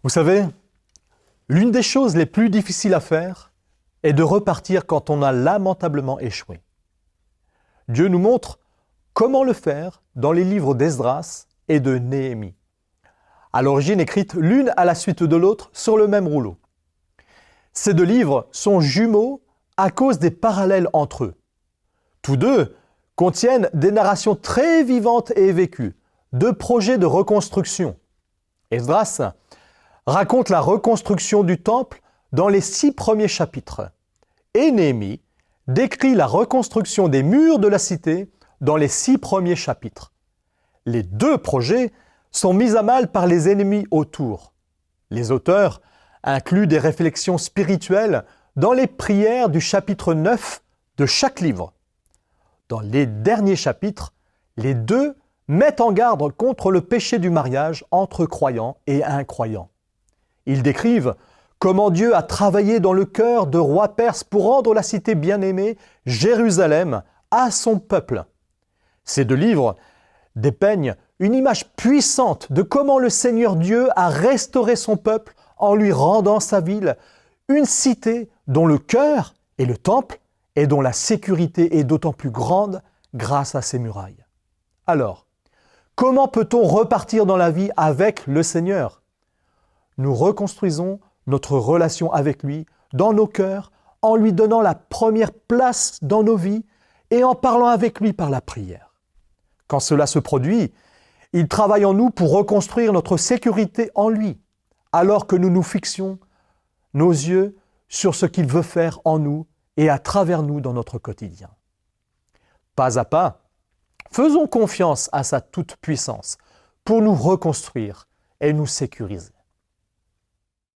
Vous savez, l'une des choses les plus difficiles à faire est de repartir quand on a lamentablement échoué. Dieu nous montre comment le faire dans les livres d'Esdras et de Néhémie, à l'origine écrites l'une à la suite de l'autre sur le même rouleau. Ces deux livres sont jumeaux à cause des parallèles entre eux. Tous deux contiennent des narrations très vivantes et vécues, de projets de reconstruction. Esdras raconte la reconstruction du temple dans les 6 premiers chapitres, et Néhémie décrit la reconstruction des murs de la cité dans les 6 premiers chapitres. Les deux projets sont mis à mal par les ennemis autour. Les auteurs incluent des réflexions spirituelles dans les prières du chapitre 9 de chaque livre. Dans les derniers chapitres, les deux mettent en garde contre le péché du mariage entre croyants et incroyants. Ils décrivent comment Dieu a travaillé dans le cœur de rois perses pour rendre la cité bien-aimée, Jérusalem, à son peuple. Ces deux livres dépeignent une image puissante de comment le Seigneur Dieu a restauré son peuple en lui rendant sa ville, une cité dont le cœur est le temple et dont la sécurité est d'autant plus grande grâce à ses murailles. Alors, comment peut-on repartir dans la vie avec le Seigneur ? Nous reconstruisons notre relation avec lui dans nos cœurs en lui donnant la première place dans nos vies et en parlant avec lui par la prière. Quand cela se produit, il travaille en nous pour reconstruire notre sécurité en lui, alors que nous nous fixions nos yeux sur ce qu'il veut faire en nous et à travers nous dans notre quotidien. Pas à pas, faisons confiance à sa toute-puissance pour nous reconstruire et nous sécuriser.